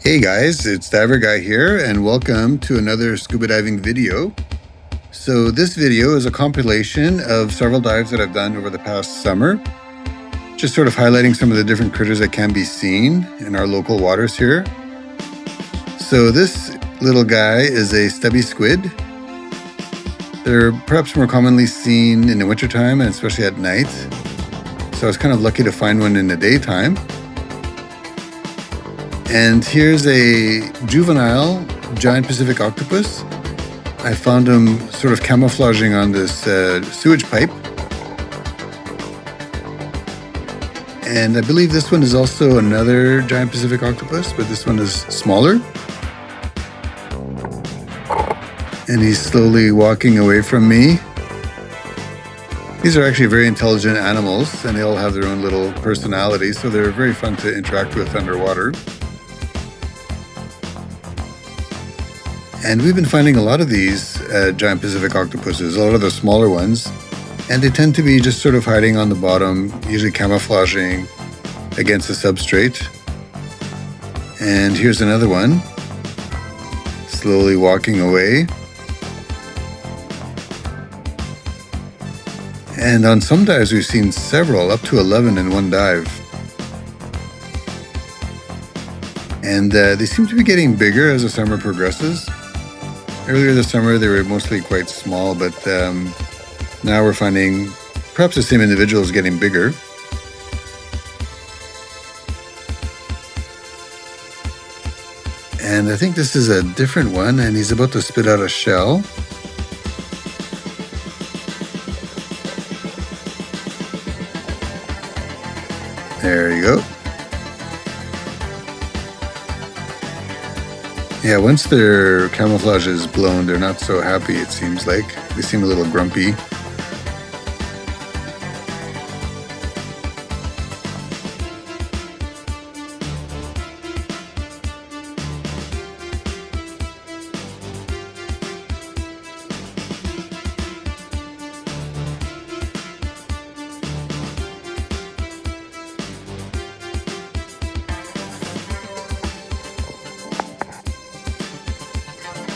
Hey guys, it's Diver Guy here and welcome to another scuba diving video. So this video is a compilation of several dives that I've done over the past summer, just sort of highlighting some of the different critters that can be seen in our local waters here. So this little guy is a stubby squid. They're perhaps more commonly seen in the wintertime and especially at night. So I was kind of lucky to find one in the daytime. And here's a juvenile Giant Pacific Octopus. I found him sort of camouflaging on this sewage pipe. And I believe this one is also another Giant Pacific Octopus, but this one is smaller. And he's slowly walking away from me. These are actually very intelligent animals, and they all have their own little personality, so they're very fun to interact with underwater. And we've been finding a lot of these Giant Pacific Octopuses, a lot of the smaller ones, and they tend to be just sort of hiding on the bottom, usually camouflaging against the substrate. And here's another one, slowly walking away. And on some dives, we've seen several, up to 11 in one dive. And they seem to be getting bigger as the summer progresses. Earlier this summer, they were mostly quite small, but now we're finding perhaps the same individuals getting bigger. And I think this is a different one, and he's about to spit out a shell. There you go. Yeah, once their camouflage is blown, they're not so happy, it seems like. They seem a little grumpy.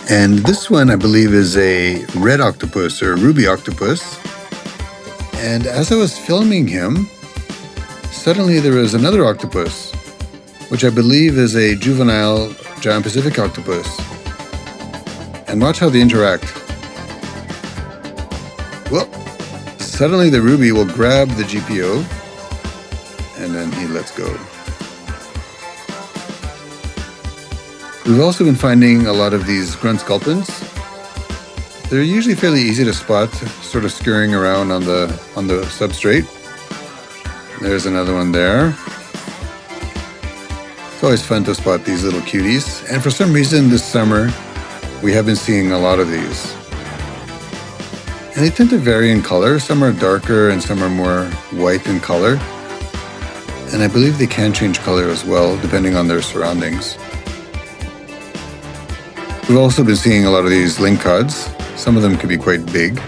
And this one, I believe, is a Red Octopus or Ruby Octopus. And as I was filming him, suddenly there was another octopus, which I believe is a juvenile Giant Pacific Octopus. And watch how they interact. Well, suddenly the Ruby will grab the GPO, and then he lets go. We've also been finding a lot of these grunt sculpins. They're usually fairly easy to spot, sort of scurrying around on the substrate. There's another one there. It's always fun to spot these little cuties. And for some reason this summer, we have been seeing a lot of these. And they tend to vary in color. Some are darker and some are more white in color. And I believe they can change color as well, depending on their surroundings. We've also been seeing a lot of these lingcods. Some of them can be quite big.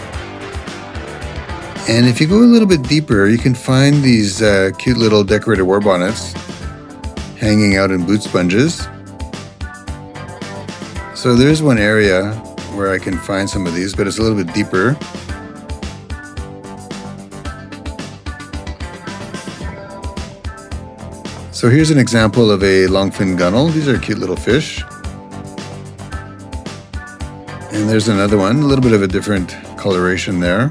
And if you go a little bit deeper, you can find these cute little decorated warbonnets hanging out in boot sponges. So there's one area where I can find some of these, but it's a little bit deeper. So here's an example of a longfin gunnel. These are cute little fish. And there's another one, a little bit of a different coloration there.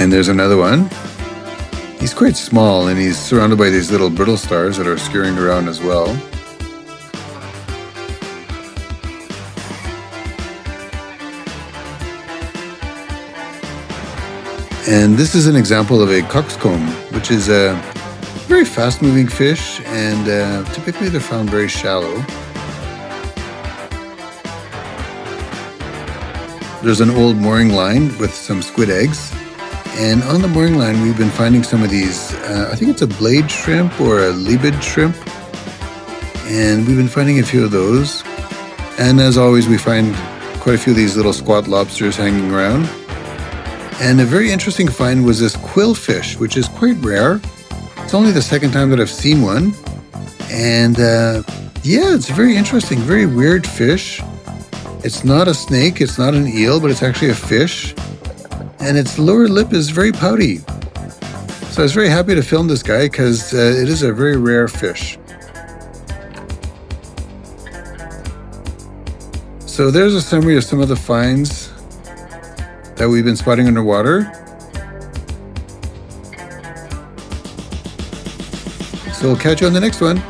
And there's another one. He's quite small and he's surrounded by these little brittle stars that are scurrying around as well. And this is an example of a coxcomb, which is a very fast-moving fish, and typically they're found very shallow. There's an old mooring line with some squid eggs, and on the mooring line we've been finding some of these, I think it's a blade shrimp or a leibid shrimp, and we've been finding a few of those. And as always, we find quite a few of these little squat lobsters hanging around. And a very interesting find was this quill fish, which is quite rare. It's only the second time that I've seen one. And yeah, it's very interesting, very weird fish. It's not a snake, it's not an eel, but it's actually a fish. And its lower lip is very pouty. So I was very happy to film this guy because it is a very rare fish. So there's a summary of some of the finds that we've been spotting underwater. So we'll catch you on the next one.